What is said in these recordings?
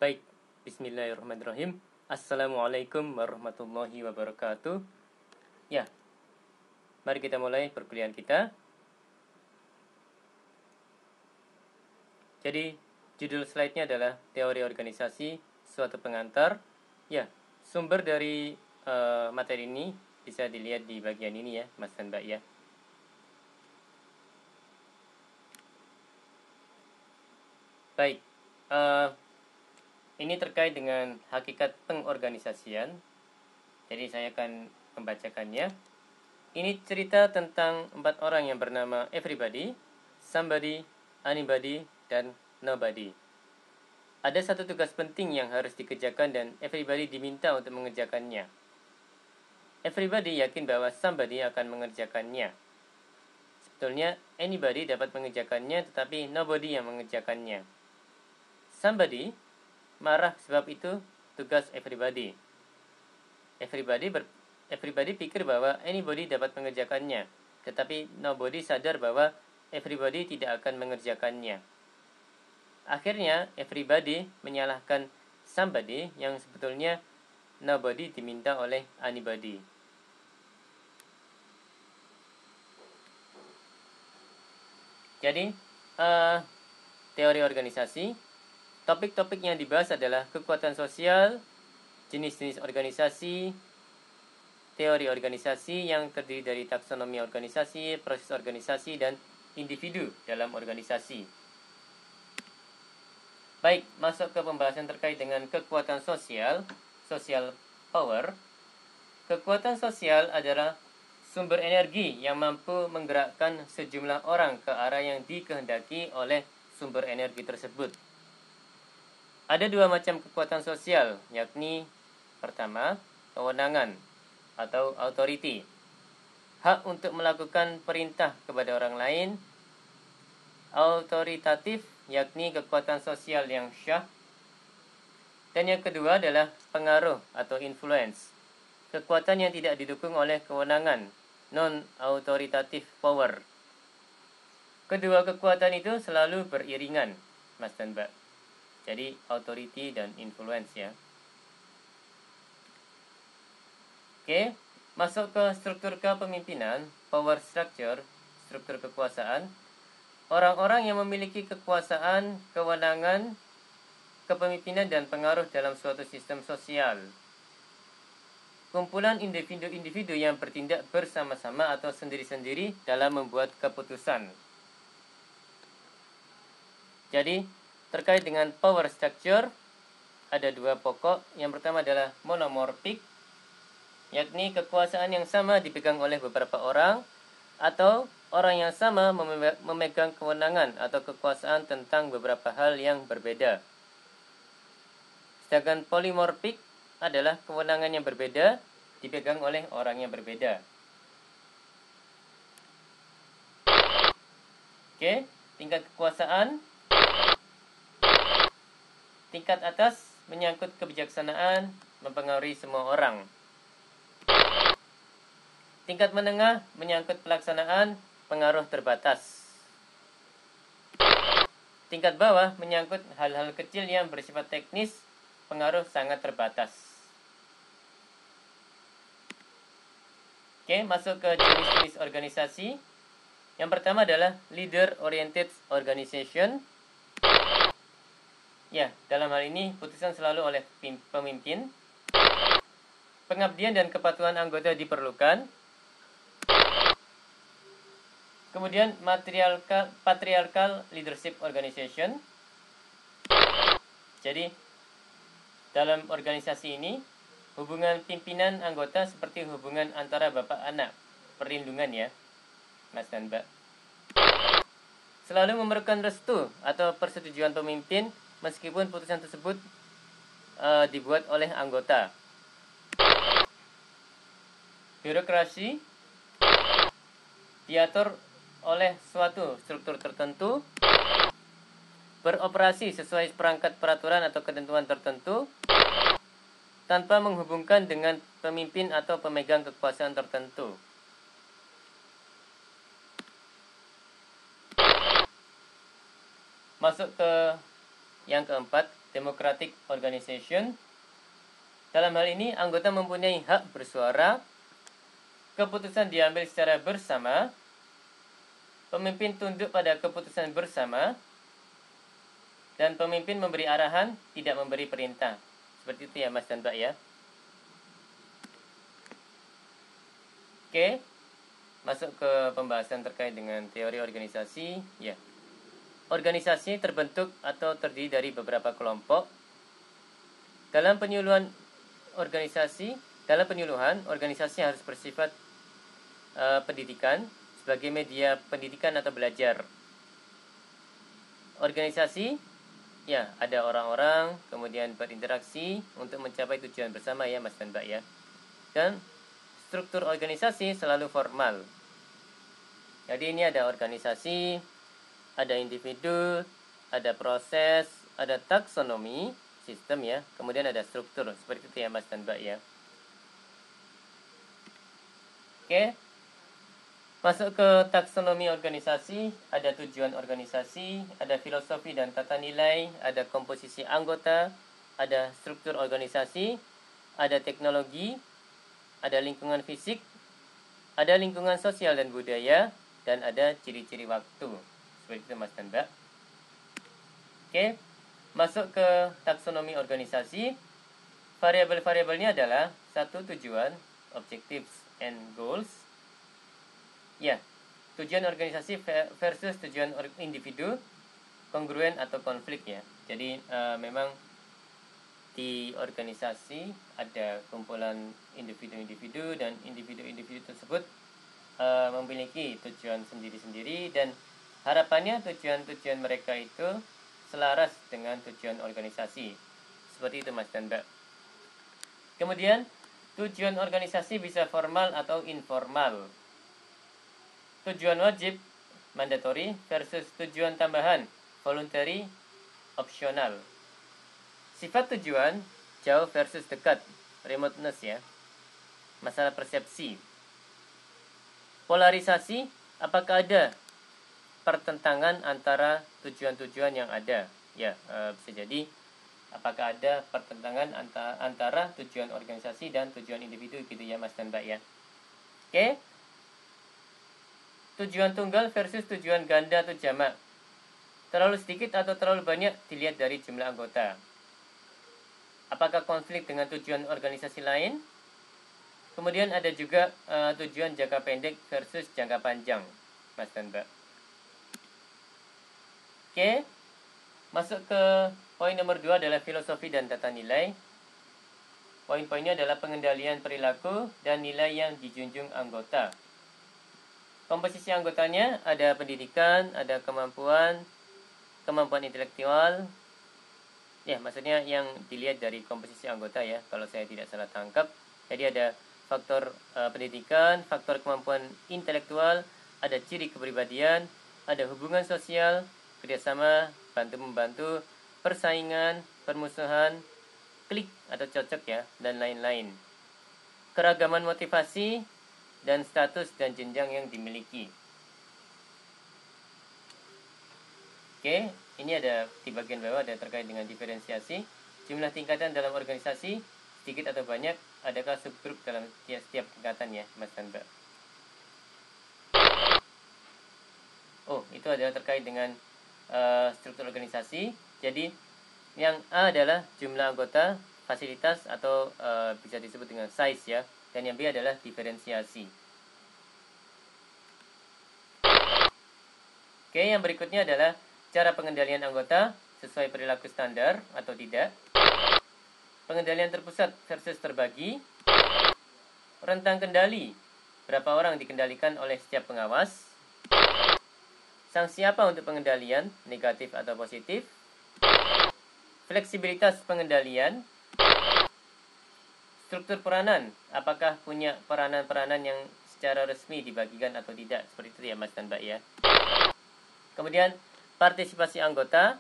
Baik, bismillahirrahmanirrahim. Assalamualaikum warahmatullahi wabarakatuh. Ya, mari kita mulai perkuliahan kita. Jadi, judul slide-nya adalah teori organisasi suatu pengantar. Ya, sumber dari materi ini bisa dilihat di bagian ini ya, Mas dan Mbak ya. Baik, ini terkait dengan hakikat pengorganisasian. Jadi saya akan membacakannya. Ini cerita tentang 4 orang yang bernama everybody, somebody, anybody, dan nobody. Ada satu tugas penting yang harus dikerjakan dan everybody diminta untuk mengerjakannya. Everybody yakin bahwa somebody akan mengerjakannya. Sebetulnya anybody dapat mengerjakannya, tetapi nobody yang mengerjakannya. Somebody marah sebab itu tugas everybody. Everybody pikir bahwa anybody dapat mengerjakannya, tetapi nobody sadar bahwa everybody tidak akan mengerjakannya. Akhirnya everybody menyalahkan somebody yang sebetulnya nobody diminta oleh anybody. Jadi teori organisasi. Topik-topik yang dibahas adalah kekuatan sosial, jenis-jenis organisasi, teori organisasi yang terdiri dari taksonomi organisasi, proses organisasi, dan individu dalam organisasi. Baik, masuk ke pembahasan terkait dengan kekuatan sosial, social power. Kekuatan sosial adalah sumber energi yang mampu menggerakkan sejumlah orang ke arah yang dikehendaki oleh sumber energi tersebut. Ada 2 macam kekuatan sosial, yakni pertama, kewenangan atau authority, hak untuk melakukan perintah kepada orang lain. Autoritatif, yakni kekuatan sosial yang syah. Dan yang kedua adalah pengaruh atau influence, kekuatan yang tidak didukung oleh kewenangan, non-authoritative power. Kedua kekuatan itu selalu beriringan, Mas dan Mbak. Jadi authority dan influence ya. Oke, masuk ke struktur kepemimpinan, power structure, struktur kekuasaan. Orang-orang yang memiliki kekuasaan, kewenangan, kepemimpinan dan pengaruh dalam suatu sistem sosial. Kumpulan individu-individu yang bertindak bersama-sama atau sendiri-sendiri dalam membuat keputusan. Jadi terkait dengan power structure, ada 2 pokok. Yang pertama adalah monomorphic, yakni kekuasaan yang sama dipegang oleh beberapa orang, atau orang yang sama memegang kewenangan atau kekuasaan tentang beberapa hal yang berbeda. Sedangkan polymorphic adalah kewenangan yang berbeda dipegang oleh orang yang berbeda. Oke, tingkat kekuasaan. Tingkat atas menyangkut kebijaksanaan, mempengaruhi semua orang. Tingkat menengah menyangkut pelaksanaan, pengaruh terbatas. Tingkat bawah menyangkut hal-hal kecil yang bersifat teknis, pengaruh sangat terbatas. Oke, masuk ke jenis-jenis organisasi. Yang pertama adalah leader-oriented organization. Ya, dalam hal ini putusan selalu oleh pemimpin. Pengabdian dan kepatuhan anggota diperlukan. Kemudian patriarchal leadership organization. Jadi dalam organisasi ini hubungan pimpinan anggota seperti hubungan antara bapak anak, perlindungan ya, Mas dan Mbak. Selalu memerlukan restu atau persetujuan pemimpin meskipun putusan tersebut dibuat oleh anggota. Birokrasi diatur oleh suatu struktur tertentu, beroperasi sesuai perangkat peraturan atau ketentuan tertentu, tanpa menghubungkan dengan pemimpin atau pemegang kekuasaan tertentu. Masuk ke yang keempat, democratic organization. Dalam hal ini, anggota mempunyai hak bersuara, keputusan diambil secara bersama, pemimpin tunduk pada keputusan bersama, dan pemimpin memberi arahan, tidak memberi perintah. Seperti itu ya Mas dan Mbak ya. Oke, masuk ke pembahasan terkait dengan teori organisasi. Ya, organisasi terbentuk atau terdiri dari beberapa kelompok. Dalam penyuluhan, organisasi harus bersifat pendidikan sebagai media pendidikan atau belajar. Organisasi, ya, ada orang-orang, kemudian berinteraksi untuk mencapai tujuan bersama ya Mas dan Mbak ya. Dan struktur organisasi selalu formal. Jadi ini ada organisasi, ada individu, ada proses, ada taksonomi, sistem ya, kemudian ada struktur. Seperti itu ya Mas dan Mbak ya. Oke. Masuk ke taksonomi organisasi, ada tujuan organisasi, ada filosofi dan tata nilai, ada komposisi anggota, ada struktur organisasi, ada teknologi, ada lingkungan fisik, ada lingkungan sosial dan budaya, dan ada ciri-ciri waktu. Seperti itu Mas dan Mbak. Oke, masuk ke taksonomi organisasi. Variabel-variabelnya adalah satu, tujuan, objectives and goals. Ya, tujuan organisasi versus tujuan individu, kongruen atau konflik ya. Jadi memang di organisasi ada kumpulan individu-individu dan individu-individu tersebut memiliki tujuan sendiri-sendiri dan harapannya tujuan-tujuan mereka itu selaras dengan tujuan organisasi. Seperti itu Mas dan Mbak. Kemudian tujuan organisasi bisa formal atau informal. Tujuan wajib, mandatory, versus tujuan tambahan, voluntary, optional. Sifat tujuan, jauh versus dekat, remoteness ya. Masalah persepsi. Polarisasi, apakah ada pertentangan antara tujuan-tujuan yang ada? Ya, bisa jadi apakah ada pertentangan antara tujuan organisasi dan tujuan individu gitu ya Mas dan Mbak ya. Oke. Tujuan tunggal versus tujuan ganda atau jamak. Terlalu sedikit atau terlalu banyak dilihat dari jumlah anggota. Apakah konflik dengan tujuan organisasi lain? Kemudian ada juga tujuan jangka pendek versus jangka panjang, Mas dan Mbak. Oke, masuk ke poin nomor 2 adalah filosofi dan tata nilai. Poin-poinnya adalah pengendalian perilaku dan nilai yang dijunjung anggota. Komposisi anggotanya ada pendidikan, ada kemampuan intelektual. Ya, maksudnya yang dilihat dari komposisi anggota ya, kalau saya tidak salah tangkap. Jadi ada faktor pendidikan, faktor kemampuan intelektual, ada ciri kepribadian, ada hubungan sosial, kerjasama, bantu-membantu, persaingan, permusuhan, klik atau cocok ya, dan lain-lain. Keragaman motivasi, dan status dan jenjang yang dimiliki. Oke, ini ada di bagian bawah ada terkait dengan diferensiasi. Jumlah tingkatan dalam organisasi, sedikit atau banyak, adakah subgrup dalam setiap tingkatan ya, Mas dan Mbak. Oh, itu adalah terkait dengan struktur organisasi. Jadi, yang A adalah jumlah anggota, fasilitas atau bisa disebut dengan size ya. Dan yang B adalah diferensiasi. Oke, yang berikutnya adalah cara pengendalian anggota sesuai perilaku standar atau tidak. Pengendalian terpusat versus terbagi. Rentang kendali, berapa orang dikendalikan oleh setiap pengawas. Sanksi apa untuk pengendalian, negatif atau positif. Fleksibilitas pengendalian. Struktur peranan, apakah punya peranan-peranan yang secara resmi dibagikan atau tidak. Seperti itu ya Mas dan Mbak ya. Kemudian partisipasi anggota.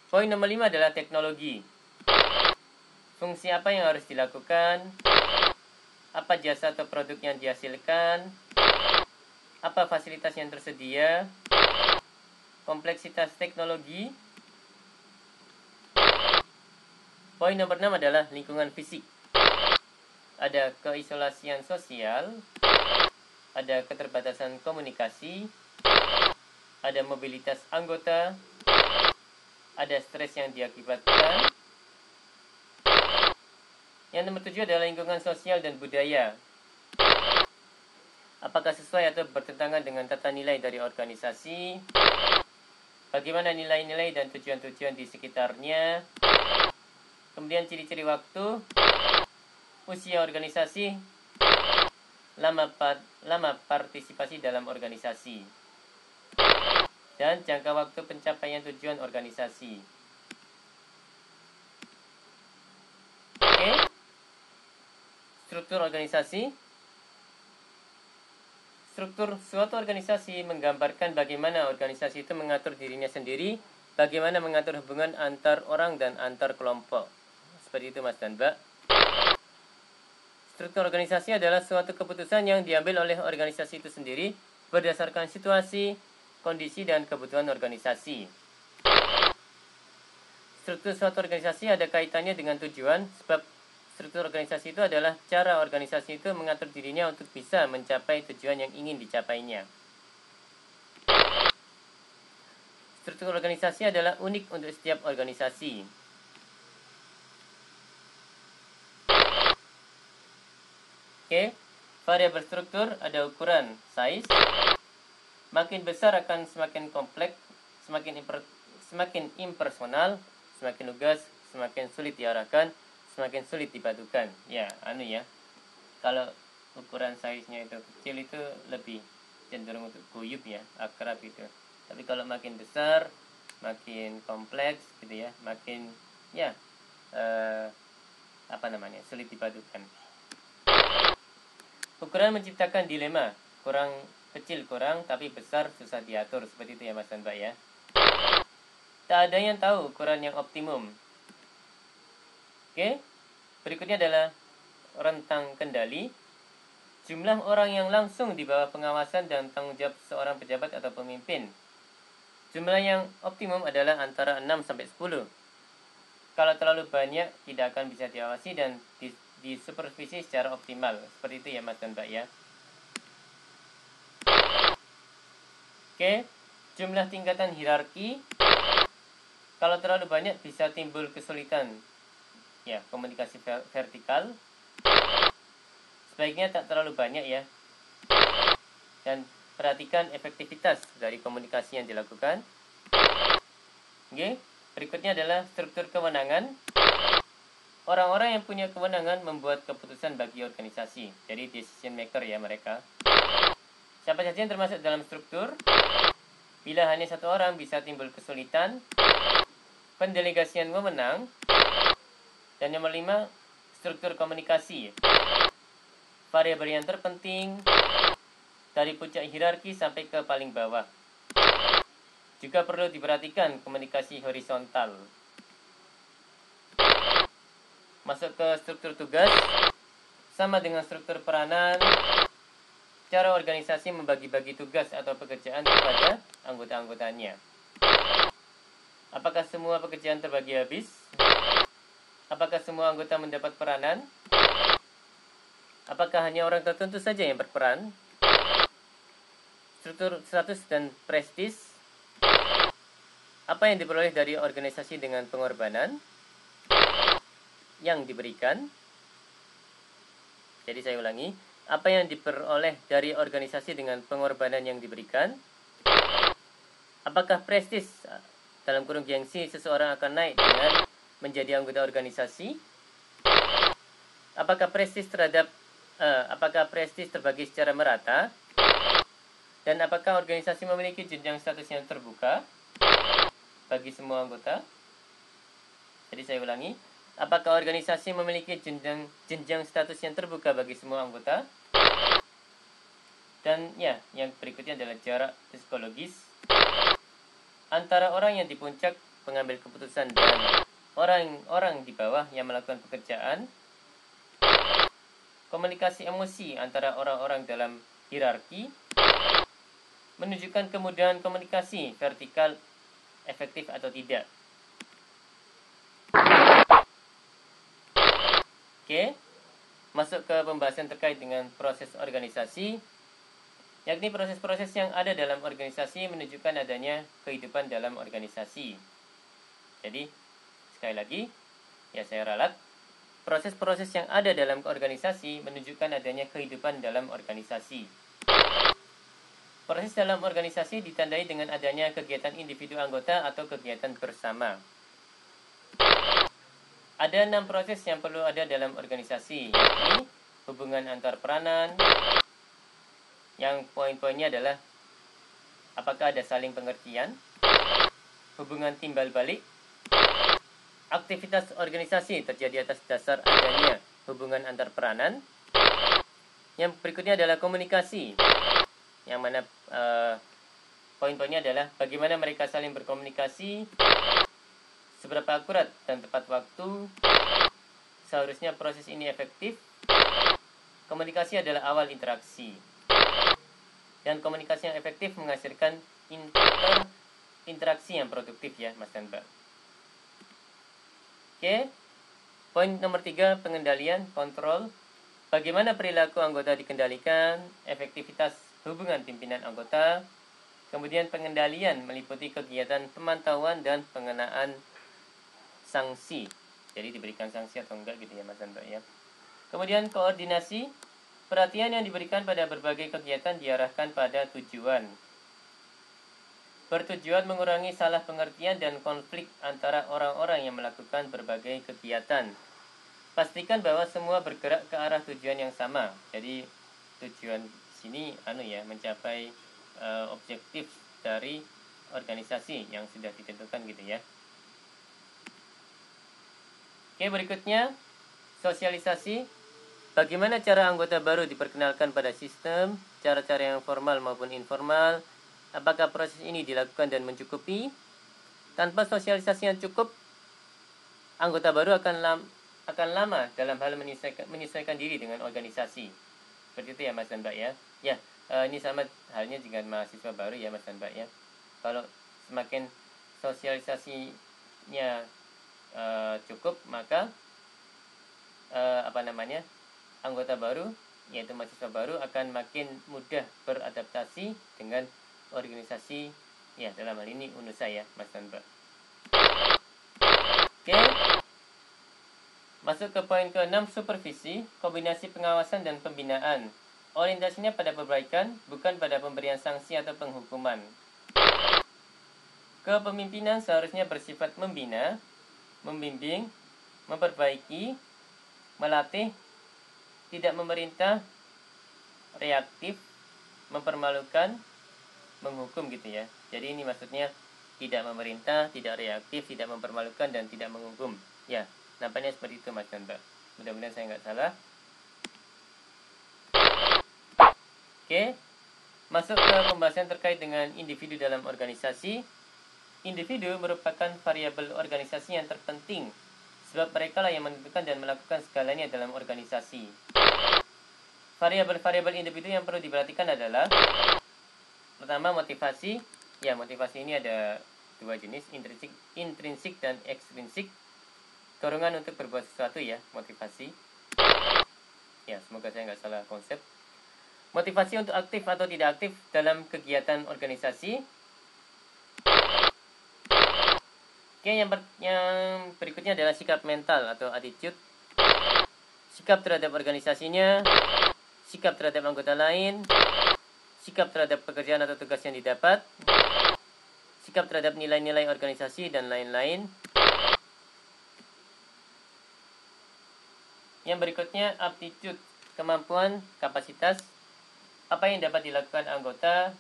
Poin nomor 5 adalah teknologi. Fungsi apa yang harus dilakukan? Apa jasa atau produk yang dihasilkan? Apa fasilitas yang tersedia? Kompleksitas teknologi. Poin nomor 6 adalah lingkungan fisik. Ada keisolasian sosial, ada keterbatasan komunikasi, ada mobilitas anggota, ada stres yang diakibatkan. Yang nomor 7 adalah lingkungan sosial dan budaya. Apakah sesuai atau bertentangan dengan tata nilai dari organisasi? Bagaimana nilai-nilai dan tujuan-tujuan di sekitarnya? Kemudian ciri-ciri waktu, usia organisasi, lama partisipasi dalam organisasi, dan jangka waktu pencapaian tujuan organisasi. Oke. Struktur organisasi. Struktur suatu organisasi menggambarkan bagaimana organisasi itu mengatur dirinya sendiri, bagaimana mengatur hubungan antar orang dan antar kelompok. Seperti itu Mas dan Mbak. Struktur organisasi adalah suatu keputusan yang diambil oleh organisasi itu sendiri berdasarkan situasi, kondisi, dan kebutuhan organisasi. Struktur suatu organisasi ada kaitannya dengan tujuan, sebab struktur organisasi itu adalah cara organisasi itu mengatur dirinya untuk bisa mencapai tujuan yang ingin dicapainya. Struktur organisasi adalah unik untuk setiap organisasi. Oke, variabel struktur ada ukuran, size. Makin besar akan semakin kompleks, semakin impersonal, semakin lugas, semakin sulit diarahkan, semakin sulit dipadukan. Ya, kalau ukuran size-nya itu kecil itu lebih cenderung untuk guyup ya, akrab gitu. Tapi kalau makin besar, makin kompleks gitu ya, makin sulit dipadukan. Ukuran menciptakan dilema, kecil kurang, tapi besar susah diatur. Seperti itu ya Mas dan Mbak ya. Tak ada yang tahu ukuran yang optimum. Oke, berikutnya adalah rentang kendali. Jumlah orang yang langsung di bawah pengawasan dan tanggung jawab seorang pejabat atau pemimpin. Jumlah yang optimum adalah antara 6 sampai 10. Kalau terlalu banyak, tidak akan bisa diawasi dan disupervisi secara optimal. Seperti itu ya Mas dan Mbak ya. Oke, jumlah tingkatan hierarki. Kalau terlalu banyak bisa timbul kesulitan. Ya, komunikasi vertikal. Sebaiknya tak terlalu banyak ya. Dan perhatikan efektivitas dari komunikasi yang dilakukan. Oke, berikutnya adalah struktur kewenangan. Orang-orang yang punya kewenangan membuat keputusan bagi organisasi. Jadi decision maker ya mereka. Siapa saja yang termasuk dalam struktur? Bila hanya satu orang bisa timbul kesulitan. Pendelegasian wewenang. Dan nomor 5, struktur komunikasi. Variabel yang terpenting dari puncak hierarki sampai ke paling bawah. Juga perlu diperhatikan komunikasi horizontal. Masuk ke struktur tugas, sama dengan struktur peranan, cara organisasi membagi-bagi tugas atau pekerjaan kepada anggota-anggotanya. Apakah semua pekerjaan terbagi habis? Apakah semua anggota mendapat peranan? Apakah hanya orang tertentu saja yang berperan? Struktur status dan prestis. Apa yang diperoleh dari organisasi dengan pengorbanan yang diberikan? Jadi saya ulangi, apa yang diperoleh dari organisasi dengan pengorbanan yang diberikan? Apakah prestis dalam kurung gengsi seseorang akan naik dengan menjadi anggota organisasi? Apakah prestis terbagi secara merata? Dan apakah organisasi memiliki jenjang status yang terbuka bagi semua anggota? Jadi saya ulangi, apakah organisasi memiliki jenjang status yang terbuka bagi semua anggota? Dan ya, yang berikutnya adalah jarak psikologis antara orang yang di puncak pengambil keputusan dan orang-orang di bawah yang melakukan pekerjaan. Komunikasi emosi antara orang-orang dalam hierarki menunjukkan kemudahan komunikasi vertikal efektif atau tidak. Oke, masuk ke pembahasan terkait dengan proses organisasi, yakni proses-proses yang ada dalam organisasi menunjukkan adanya kehidupan dalam organisasi. Jadi, sekali lagi, ya saya ralat, proses-proses yang ada dalam organisasi menunjukkan adanya kehidupan dalam organisasi. Proses dalam organisasi ditandai dengan adanya kegiatan individu anggota atau kegiatan bersama. Ada 6 proses yang perlu ada dalam organisasi, yakni hubungan antar peranan, yang poin-poinnya adalah apakah ada saling pengertian, hubungan timbal balik, aktivitas organisasi terjadi atas dasar adanya hubungan antar peranan. Yang berikutnya adalah komunikasi, yang mana poin-poinnya adalah bagaimana mereka saling berkomunikasi, seberapa akurat dan tepat waktu, seharusnya proses ini efektif. Komunikasi adalah awal interaksi, dan komunikasi yang efektif menghasilkan interaksi yang produktif ya Mas dan Mbak. Oke, poin nomor 3, pengendalian, kontrol. Bagaimana perilaku anggota dikendalikan, efektivitas hubungan pimpinan anggota. Kemudian pengendalian meliputi kegiatan pemantauan dan pengenaan sanksi. Jadi diberikan sanksi atau enggak gitu ya Mas dan Mbak ya. Kemudian koordinasi, perhatian yang diberikan pada berbagai kegiatan diarahkan pada tujuan. Bertujuan mengurangi salah pengertian dan konflik antara orang-orang yang melakukan berbagai kegiatan. Pastikan bahwa semua bergerak ke arah tujuan yang sama. Jadi tujuan sini mencapai objektif dari organisasi yang sudah ditentukan gitu ya. Oke, berikutnya sosialisasi. Bagaimana cara anggota baru diperkenalkan pada sistem, cara-cara yang formal maupun informal, apakah proses ini dilakukan dan mencukupi? Tanpa sosialisasi yang cukup, anggota baru akan lama dalam hal menyesuaikan diri dengan organisasi. Seperti itu ya Mas dan Mbak ya. Ya, ini sama halnya dengan mahasiswa baru ya Mas dan Mbak ya. Kalau semakin sosialisasinya cukup, maka anggota baru, yaitu mahasiswa baru, akan makin mudah beradaptasi dengan organisasi, ya dalam hal ini UNUSA ya Mas dan Mbak. Oke, masuk ke poin ke-6, supervisi, kombinasi pengawasan dan pembinaan. Orientasinya pada perbaikan, bukan pada pemberian sanksi atau penghukuman. Kepemimpinan seharusnya bersifat membina, membimbing, memperbaiki, melatih, tidak memerintah, reaktif, mempermalukan, menghukum gitu ya. Jadi ini maksudnya tidak memerintah, tidak reaktif, tidak mempermalukan, dan tidak menghukum. Ya, nampaknya seperti itu Mas dan Mbak. Mudah-mudahan saya nggak salah. Oke, masuk ke pembahasan terkait dengan individu dalam organisasi. Individu merupakan variabel organisasi yang terpenting, sebab mereka lah yang menentukan dan melakukan segalanya dalam organisasi. Variabel-variabel individu yang perlu diperhatikan adalah, pertama, motivasi. Ya, motivasi ini ada dua jenis, intrinsik dan ekstrinsik. Dorongan untuk berbuat sesuatu ya, motivasi. Ya, semoga saya nggak salah konsep. Motivasi untuk aktif atau tidak aktif dalam kegiatan organisasi. Oke, yang berikutnya adalah sikap mental atau attitude. Sikap terhadap organisasinya, sikap terhadap anggota lain, sikap terhadap pekerjaan atau tugas yang didapat, sikap terhadap nilai-nilai organisasi, dan lain-lain. Yang berikutnya, aptitude, kemampuan, kapasitas, apa yang dapat dilakukan anggota,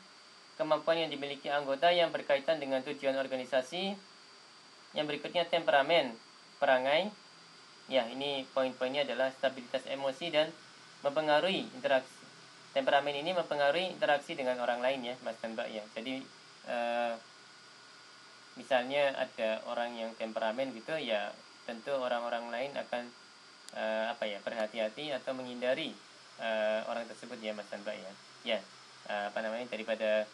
kemampuan yang dimiliki anggota yang berkaitan dengan tujuan organisasi. Yang berikutnya, temperamen, perangai. Ya, ini poin-poinnya adalah stabilitas emosi dan mempengaruhi interaksi. Temperamen ini mempengaruhi interaksi dengan orang lain ya, Mas dan Mbak ya. Jadi misalnya ada orang yang temperamen gitu ya, tentu orang-orang lain akan berhati-hati atau menghindari orang tersebut ya, Mas dan Mbak ya. Ya, daripada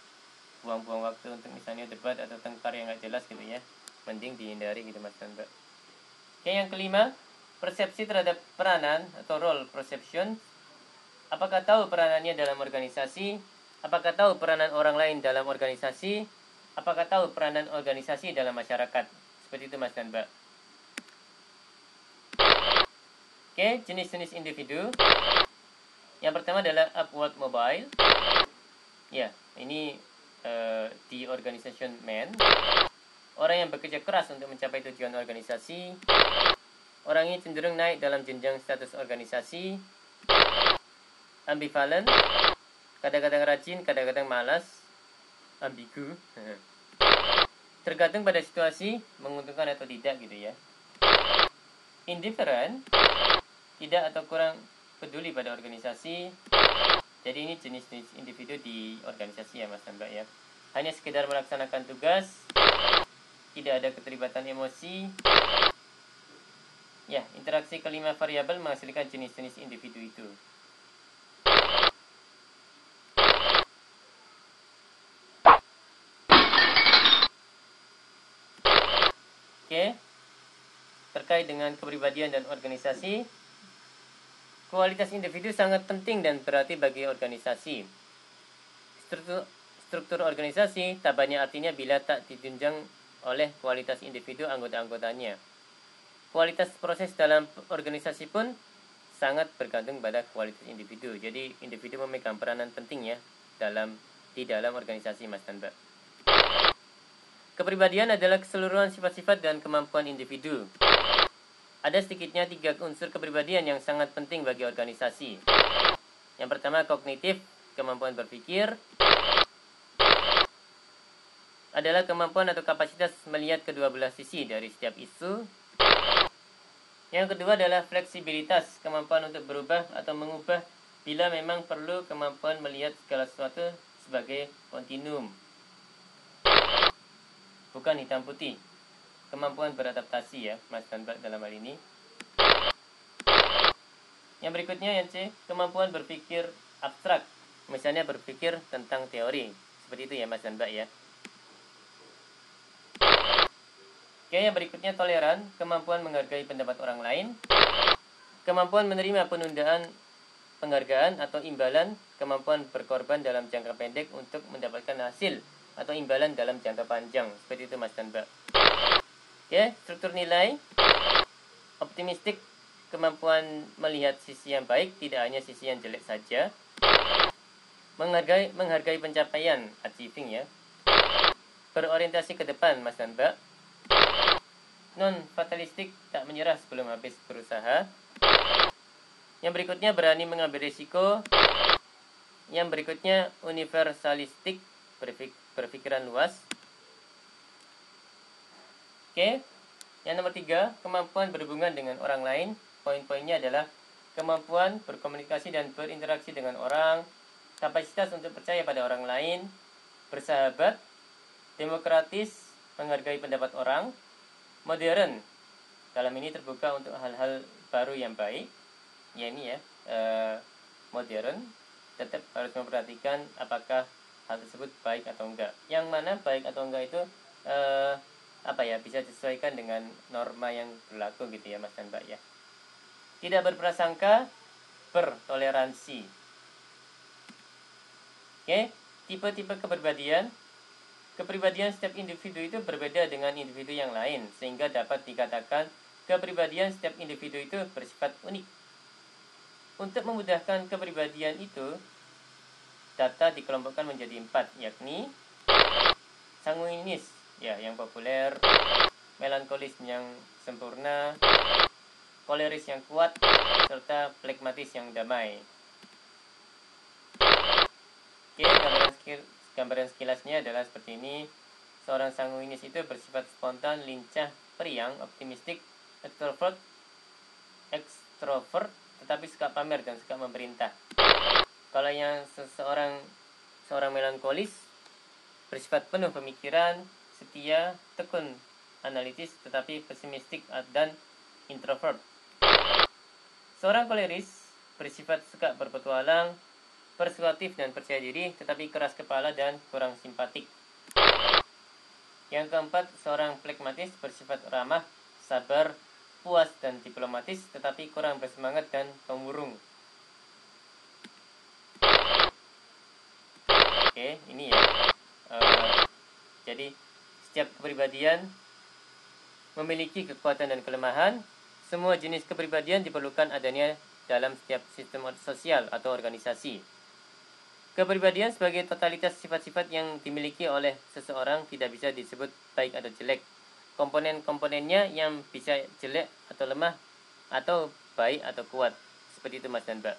buang-buang waktu untuk misalnya debat atau tengkar yang nggak jelas gitu ya, mending dihindari gitu Mas dan Mbak. Oke, yang kelima, Persepsi terhadap peranan atau role perception. Apakah tahu peranannya dalam organisasi? Apakah tahu peranan orang lain dalam organisasi? Apakah tahu peranan organisasi dalam masyarakat? Seperti itu Mas dan Mbak. Oke, jenis-jenis individu. Yang pertama adalah upward mobile. Ya, ini di organization man. Orang yang bekerja keras untuk mencapai tujuan organisasi. Orang ini cenderung naik dalam jenjang status organisasi. Ambivalent, kadang-kadang rajin, kadang-kadang malas. Ambigu. Tergantung pada situasi, menguntungkan atau tidak gitu ya. Indifferent, tidak atau kurang peduli pada organisasi. Jadi ini jenis-jenis individu di organisasi ya Mas dan Mbak ya. Hanya sekedar melaksanakan tugas, tidak ada keterlibatan emosi. Ya, interaksi kelima variabel menghasilkan jenis-jenis individu itu. Oke. Terkait dengan kepribadian dan organisasi, kualitas individu sangat penting dan berarti bagi organisasi. Struktur organisasi tak banyak artinya bila tak ditunjang oleh kualitas individu anggota-anggotanya. Kualitas proses dalam organisasi pun sangat bergantung pada kualitas individu. Jadi individu memegang peranan penting ya di dalam organisasi Mas dan Mbak. Kepribadian adalah keseluruhan sifat-sifat dan kemampuan individu. Ada sedikitnya 3 unsur kepribadian yang sangat penting bagi organisasi. Yang pertama kognitif, kemampuan berpikir. Adalah kemampuan atau kapasitas melihat kedua belah sisi dari setiap isu. Yang kedua adalah fleksibilitas, kemampuan untuk berubah atau mengubah bila memang perlu, kemampuan melihat segala sesuatu sebagai kontinuum. Bukan hitam putih. Kemampuan beradaptasi ya, Mas dan Mbak dalam hal ini. Yang berikutnya yang C, kemampuan berpikir abstrak. Misalnya berpikir tentang teori. Seperti itu ya Mas dan Mbak ya. Oke, yang berikutnya toleran, kemampuan menghargai pendapat orang lain. Kemampuan menerima penundaan penghargaan atau imbalan, kemampuan berkorban dalam jangka pendek untuk mendapatkan hasil atau imbalan dalam jangka panjang. Seperti itu Mas dan Mbak. Oke, struktur nilai. Optimistik, kemampuan melihat sisi yang baik, tidak hanya sisi yang jelek saja. Menghargai pencapaian, achieving ya. Berorientasi ke depan Mas dan Mbak. Non-fatalistik, tak menyerah sebelum habis berusaha. Yang berikutnya berani mengambil risiko. Yang berikutnya universalistik, berpikiran luas. Oke. Yang nomor 3, kemampuan berhubungan dengan orang lain. Poin-poinnya adalah kemampuan berkomunikasi dan berinteraksi dengan orang, kapasitas untuk percaya pada orang lain, bersahabat, demokratis, menghargai pendapat orang, modern, dalam ini terbuka untuk hal-hal baru yang baik. Ya ini ya, modern, tetap harus memperhatikan apakah hal tersebut baik atau enggak. Yang mana baik atau enggak itu bisa disesuaikan dengan norma yang berlaku gitu ya Mas dan Mbak ya. Tidak berprasangka, bertoleransi. Oke, tipe-tipe kepribadian. Kepribadian setiap individu itu berbeda dengan individu yang lain, sehingga dapat dikatakan kepribadian setiap individu itu bersifat unik. Untuk memudahkan kepribadian itu, data dikelompokkan menjadi 4, yakni sanguinis, ya yang populer, melankolis yang sempurna, koleris yang kuat, serta flegmatis yang damai. Oke, gambaran sekilasnya adalah seperti ini. Seorang sanguinis itu bersifat spontan, lincah, periang, optimistik, ekstrovert, tetapi suka pamer dan suka memerintah. Kalau yang seorang melankolis bersifat penuh pemikiran, setia, tekun, analitis, tetapi pesimistik dan introvert. Seorang koleris bersifat suka berpetualang, persuasif dan percaya diri, tetapi keras kepala dan kurang simpatik. Yang keempat, seorang flegmatis bersifat ramah, sabar, puas dan diplomatis, tetapi kurang bersemangat dan pemurung. Oke, ini ya. Jadi setiap kepribadian memiliki kekuatan dan kelemahan. Semua jenis kepribadian diperlukan adanya dalam setiap sistem sosial atau organisasi. Kepribadian sebagai totalitas sifat-sifat yang dimiliki oleh seseorang tidak bisa disebut baik atau jelek. Komponen-komponennya yang bisa jelek atau lemah, atau baik atau kuat. Seperti itu Mas dan Mbak.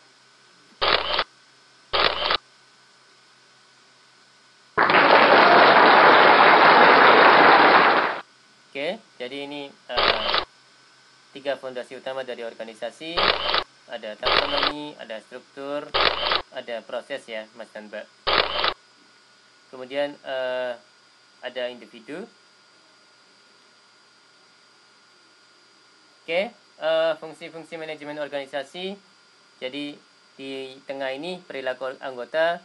Oke, jadi ini 3 fondasi utama dari organisasi. Ada taksonomi, ada struktur, ada proses ya Mas dan Mbak. Kemudian ada individu. Oke, fungsi-fungsi manajemen organisasi. Jadi di tengah ini perilaku anggota,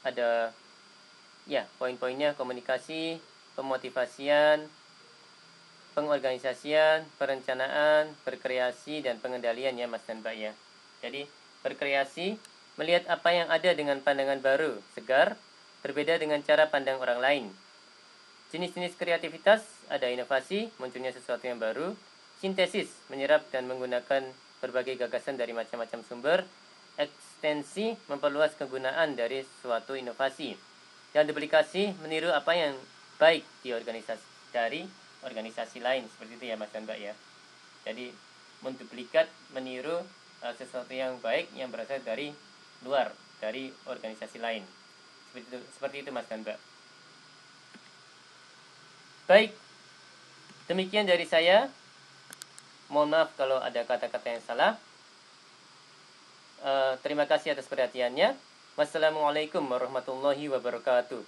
ada ya poin-poinnya: komunikasi, pemotivasian, pengorganisasian, perencanaan, berkreasi, dan pengendalian ya Mas dan Mbak ya. Jadi berkreasi, melihat apa yang ada dengan pandangan baru, segar, berbeda dengan cara pandang orang lain. Jenis-jenis kreativitas, ada inovasi, munculnya sesuatu yang baru. Sintesis, menyerap dan menggunakan berbagai gagasan dari macam-macam sumber. Ekstensi, memperluas kegunaan dari suatu inovasi. Dan duplikasi, meniru apa yang baik di organisasi lain. Seperti itu ya Mas dan Mbak ya. Jadi menduplikat, meniru sesuatu yang baik yang berasal dari luar, dari organisasi lain. Seperti itu Mas dan Mbak. Baik, demikian dari saya. Mohon maaf kalau ada kata-kata yang salah. Terima kasih atas perhatiannya. Wassalamualaikum warahmatullahi wabarakatuh.